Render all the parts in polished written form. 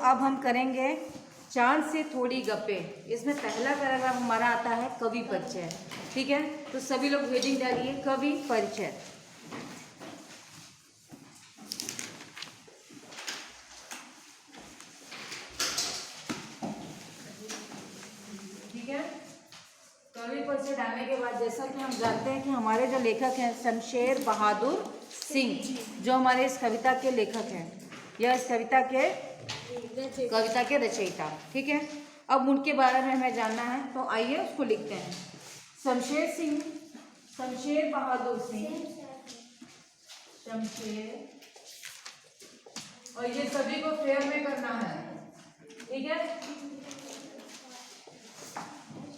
अब हम करेंगे चांद से थोड़ी गप्पे। इसमें पहला पैराग्राफ हमारा आता है कवि परिचय। ठीक है, तो सभी लोग हेडिंग डालिए कवि परिचय। ठीक है, कवि परिचय डालने के बाद जैसा कि हम जानते हैं कि हमारे जो लेखक हैं शमशेर बहादुर सिंह, जो हमारे इस कविता के लेखक हैं या इस कविता के रचयिता। ठीक है, अब उनके बारे में हमें जानना है, तो आइए उसको लिखते हैं। शमशेर बहादुर सिंह, शमशेर, और ये सभी को फेयर में करना है। ठीक है,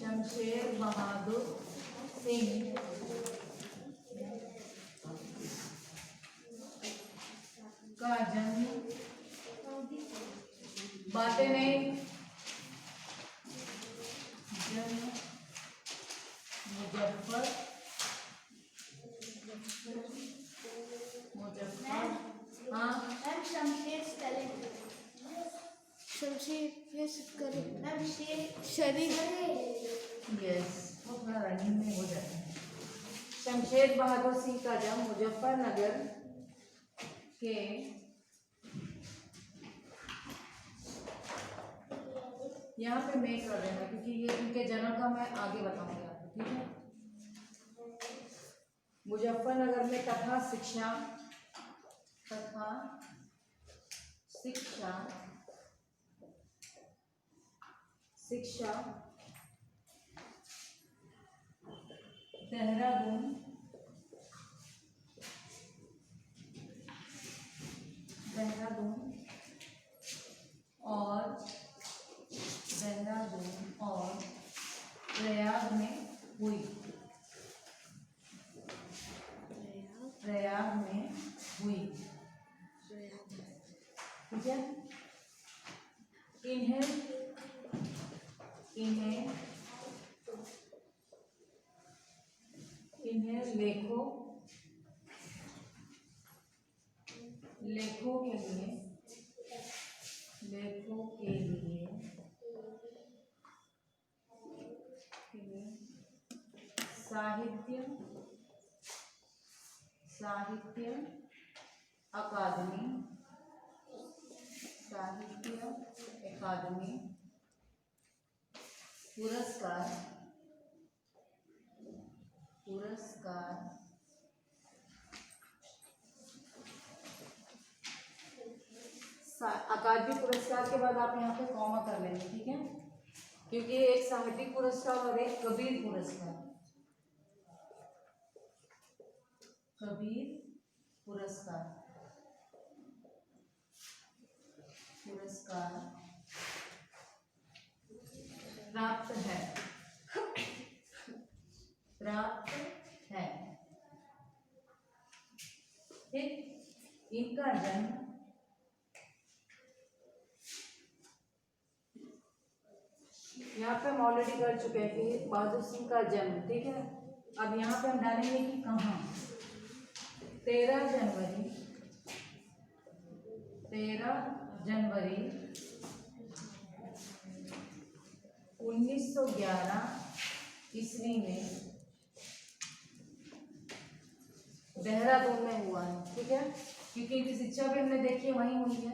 शमशेर बहादुर सिंह का जन्म, बातें नहीं, जन्म मुजफ्फर, हाँ यस, वो थोड़ा रनिंग में हो जाता है। शमशेर बहादुर सिंह का जन्म मुजफ्फरनगर के यहाँ पे मैं कर रहे हैं क्योंकि ये इनके जन्म का मैं आगे बताऊंगी आपको। ठीक है, मुजफ्फरनगर में तथा शिक्षा देहरादून और प्रयाग में हुई। ठीक है, इन्हें लेखों के लिए साहित्य अकादमी पुरस्कार अकादमी पुरस्कार के बाद आप यहाँ पे कॉमा कर लेंगे। ठीक है, क्योंकि एक साहित्यिक पुरस्कार और एक कबीर पुरस्कार प्राप्त है। ठीक, इनका जन्म यहाँ पे हम ऑलरेडी कर चुके हैं कि बहादुर सिंह का जन्म। ठीक है, अब यहाँ पे हम डालेंगे कि कहाँ। 13 जनवरी 1911 ईस्वी में देहरादून में हुआ है। ठीक है, क्योंकि इनकी शिक्षा भी हमने देखी है वहीं हुई है,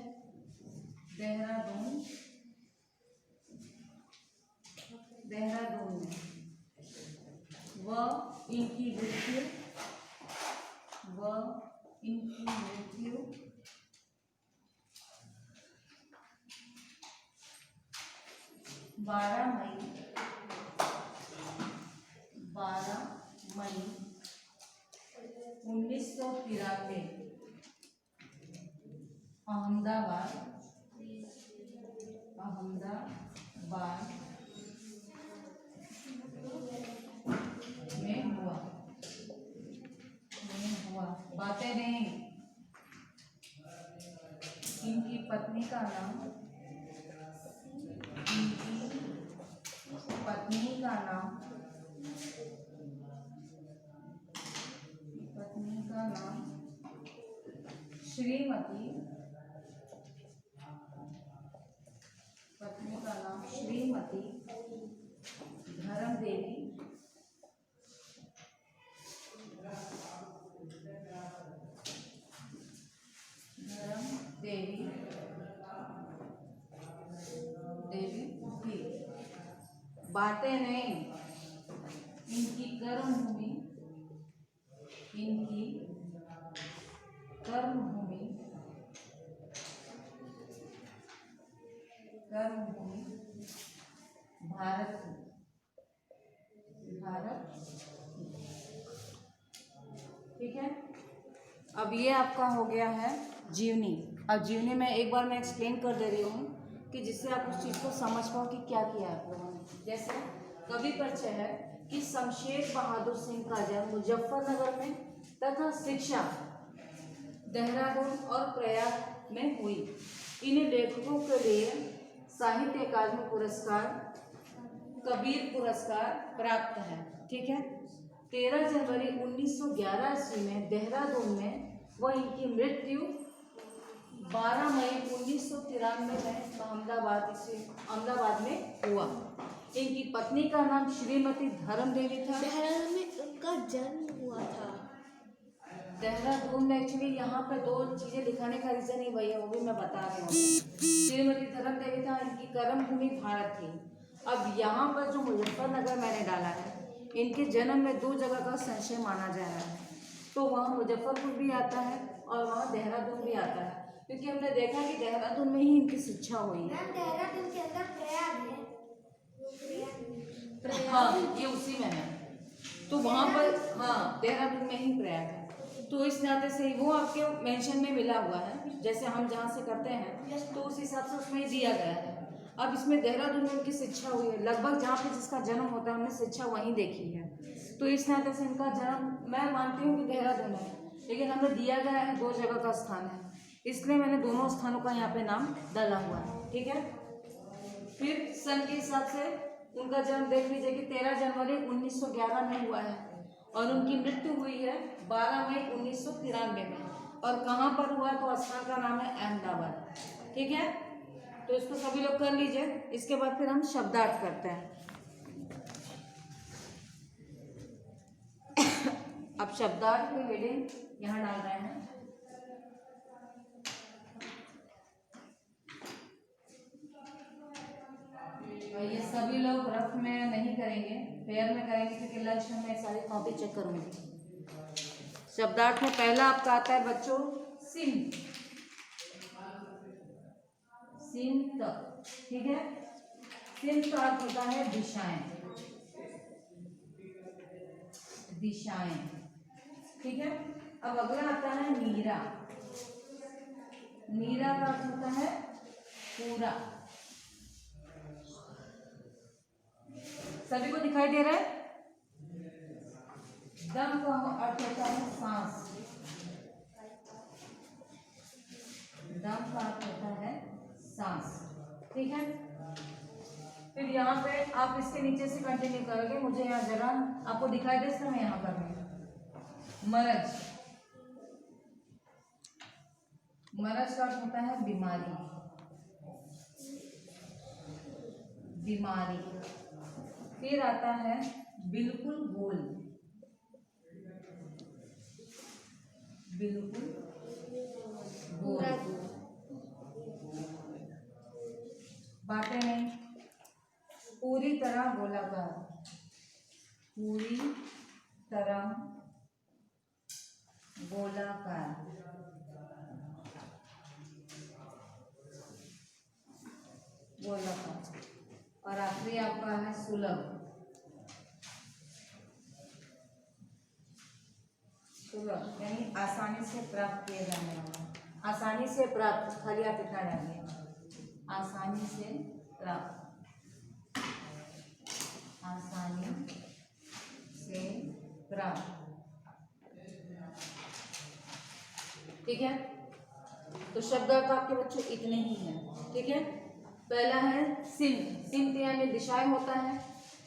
देहरादून में। वह इनकी मृत्यु 12 मई 1993 अहमदाबाद में हुआ। बातें नहीं, इनकी पत्नी का नाम श्रीमती पत्नी का नाम श्रीमती धर्म देवी देवी थी। बातें नहीं, इनकी कर्मभूमि भारत ठीक है। अब ये आपका हो गया है जीवनी। अब जीवनी में एक बार मैं एक्सप्लेन कर दे रही हूँ कि जिससे आप उस चीज़ को समझ पाओ कि क्या किया आप लोगों ने। जैसे कवि परिचय है कि शमशेर बहादुर सिंह का जन्म मुजफ्फरनगर में तथा शिक्षा देहरादून और प्रयाग में हुई। इन लेखकों के लिए साहित्य अकादमी पुरस्कार, कबीर पुरस्कार प्राप्त है। ठीक है। 13 जनवरी 1911 ईस्वी में देहरादून में व इनकी मृत्यु 12 मई 1993 में अहमदाबाद में हुआ। इनकी पत्नी का नाम श्रीमती धर्म देवी था। देहरादून में उनका जन्म हुआ था। देहरादून में एक्चुअली यहाँ पे 2 चीजें दिखाने का रीजन ही वही है, वो भी मैं बता रही हूँ। श्रीमती धर्म देवी था, इनकी कर्मभूमि भारत थी। अब यहाँ पर जो मुजफ्फरनगर मैंने डाला है, इनके जन्म में 2 जगह का संशय माना जा रहा है। तो वहाँ मुजफ्फरपुर भी आता है और वहाँ देहरादून भी आता है, क्योंकि हमने देखा कि देहरादून में ही इनकी शिक्षा हुई है। देहरादून के अंदर प्रयाग है। हाँ, ये उसी में है। तो वहाँ पर हाँ देहरादून में ही प्रयाग है। तो इस नाते से वो आपके मेंशन में मिला हुआ है, जैसे हम जहाँ से करते हैं तो उस हिसाब से उसमें दिया गया है। अब इसमें देहरादून में उनकी शिक्षा हुई है, लगभग जहाँ पे जिसका जन्म होता है हमने शिक्षा वहीं देखी है। तो इस नाते से इनका जन्म मैं मानती हूँ कि देहरादून है, लेकिन हमें दिया गया है 2 जगह का स्थान है, इसलिए मैंने दोनों स्थानों का यहाँ पे नाम डाला हुआ है। ठीक है। फिर सन के हिसाब से उनका जन्म देख लीजिए कि 13 जनवरी 1911 में हुआ है और उनकी मृत्यु हुई है 12 मई 1993 में। और कहाँ पर हुआ तो स्थान का नाम है अहमदाबाद। ठीक है। तो इसको सभी लोग कर लीजिए। इसके बाद फिर हम शब्दार्थ करते हैं। अब शब्दार्थ की हेडिंग यहाँ डाल रहे हैं। ये सभी लोग रफ में नहीं करेंगे, पेयर में करेंगे, क्योंकि लंच में मैं सारी कॉपी चेक करूंगी। शब्दार्थ में पहला आपका आता है बच्चों सिम। ठीक है। सिम का अर्थ होता है दिशाएं। ठीक है। अब अगला आता है नीरा। नीरा का अर्थ होता है पूरा। सभी को दिखाई दे रहा है। दम का अर्थ होता है सांस। दम का अर्थ होता है सांस। ठीक है। फिर यहाँ पे आप इसके नीचे से कंटिन्यू करोगे, मुझे यहाँ जरा आपको दिखाई दे सकता है। यहाँ पर मरज। मरज का अर्थ होता है बीमारी। फिर आता है बिल्कुल गोल। बातें नहीं, पूरी तरह गोलाकार। और आखिरी आपका है सुलभ। यानी आसानी से प्राप्त किया जाने वाला। आसानी से प्राप्त, खाली आप इतना डालिए, आसानी से प्राप्त। ठीक है। तो शब्द अर्थ आपके बच्चों इतने ही हैं। ठीक है। पहला है सिम यानी दिशाएं होता है।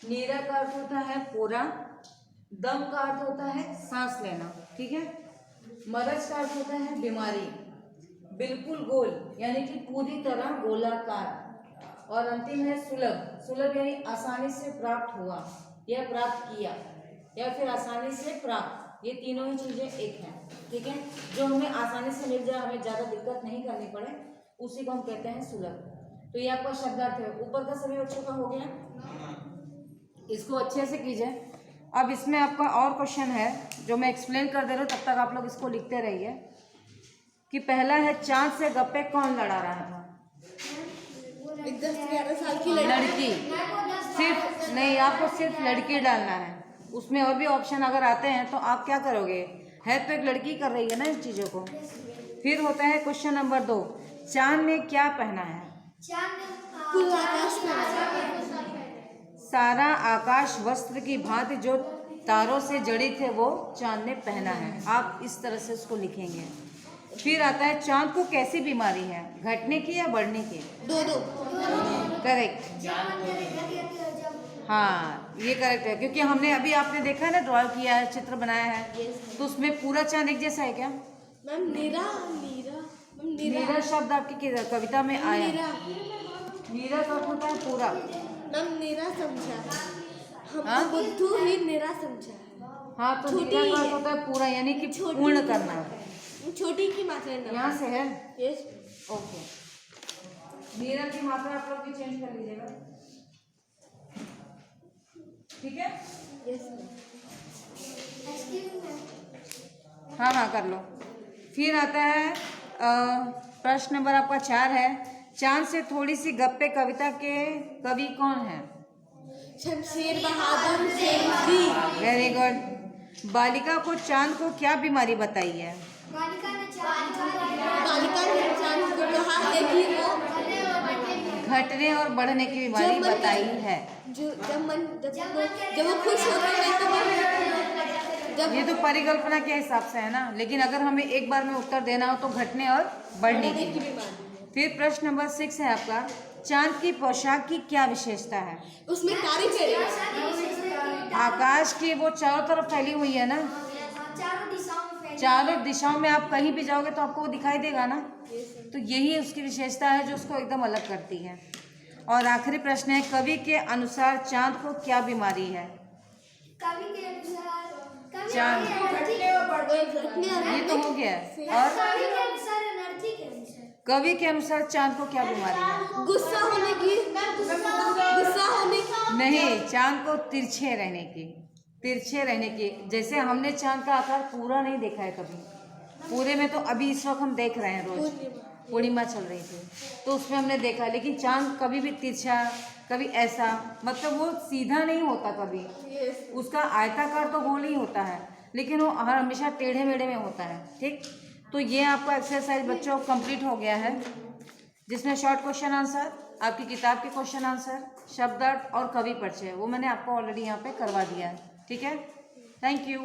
नीरा का अर्थ होता है पूरा। दम का अर्थ होता है सांस लेना। ठीक है। मरज का अर्थ होता है बीमारी। बिल्कुल गोल यानी कि पूरी तरह गोलाकार। और अंतिम है सुलभ। सुलभ यानी आसानी से प्राप्त हुआ या प्राप्त किया या फिर आसानी से प्राप्त, ये तीनों ही चीजें एक हैं। ठीक है, जो हमें आसानी से मिल जाए, हमें ज्यादा दिक्कत नहीं करनी पड़े, उसी को हम कहते हैं सुलभ। तो ये आपका शब्दार्थ है। ऊपर का सभी बच्चों का हो गया, इसको अच्छे से कीजिए। अब इसमें आपका और क्वेश्चन है जो मैं एक्सप्लेन कर दे रहा हूँ, तब तक आप लोग इसको लिखते रहिए। कि पहला है, चांद से गप्पे कौन लड़ा रहा था? एक 10-11 साल की लड़की। सिर्फ नहीं, आपको सिर्फ लड़की डालना है। उसमें और भी ऑप्शन अगर आते हैं तो आप क्या करोगे? है तो एक लड़की कर रही है ना इन चीजों को। फिर होता है क्वेश्चन नंबर 2, चांद ने क्या पहना है? पूरा आकाश में सारा आकाश वस्त्र की भांति जो तारों से जड़ी थे वो चांद ने पहना है। आप इस तरह से उसको लिखेंगे। फिर आता है, चांद को कैसी बीमारी है? घटने की या बढ़ने की? 2-2 करेक्ट। हाँ, ये करेक्ट है, क्योंकि हमने अभी आपने देखा है ना, ड्रॉ किया है, चित्र बनाया है, तो उसमें पूरा चांद एक जैसा है क्या? मैम नीरा शब्द आपकी कविता में आया। नीरा का अर्थ होता है पूरा। मैम नीरा समझा, हाँ? हम बुद्धू ही नीरा समझा है। हाँ, तो छोटी नीरा का अर्थ है। होता है पूरा, यानी कि छोटी पूर्ण है। करना। छोटी की मात्रा है ना। यहाँ से है। यस ओके, नीरा की मात्रा आप लोग भी चेंज कर लीजिएगा। ठीक है, यस हाँ हाँ कर लो। फिर आता है प्रश्न नंबर आपका 4 है, चांद से थोड़ी सी गप्पे कविता के कवि कौन है? शमशेर बहादुर सिंह जी। Very good. बालिका को चांद को क्या बीमारी बताई है? बालिका ने चांद को कहा है कि वो घटने और बढ़ने की बीमारी बताई है। जब वो खुश होता है तो ये तो परिकल्पना के हिसाब से है ना, लेकिन अगर हमें एक बार में उत्तर देना हो तो घटने और बढ़ने की। फिर प्रश्न नंबर 6 है आपका, चांद की पोशाक की क्या विशेषता है? उसमें तारे चढ़े। आकाश की वो चारों तरफ फैली हुई है ना, चारों दिशाओं में आप कहीं भी जाओगे तो आपको वो दिखाई देगा ना, तो यही उसकी विशेषता है जो उसको एकदम अलग करती है। और आखिरी प्रश्न है, कवि के अनुसार चांद को क्या बीमारी है? कवि के अनुसार चांद, ये तो हो गया। और कवि के अनुसार चांद को क्या बीमारी है? गुस्सा होने की। नहीं, चांद को तिरछे रहने की। जैसे हमने चांद का आकार पूरा नहीं देखा है कभी, पूरे में तो अभी इस वक्त हम देख रहे हैं, रोज पूर्णिमा चल रही थी तो उसमें हमने देखा, लेकिन चांद कभी भी तिरछा, कभी ऐसा, मतलब वो सीधा नहीं होता, कभी उसका आयताकार तो गोल ही होता है, लेकिन वो हमेशा टेढ़े मेढ़े में होता है। ठीक, तो ये आपका एक्सरसाइज बच्चों कंप्लीट हो गया है, जिसमें शॉर्ट क्वेश्चन आंसर, आपकी किताब के क्वेश्चन आंसर, शब्दार्थ और कवि परिचय, वो मैंने आपको ऑलरेडी यहाँ पे करवा दिया है। ठीक है, थैंक यू।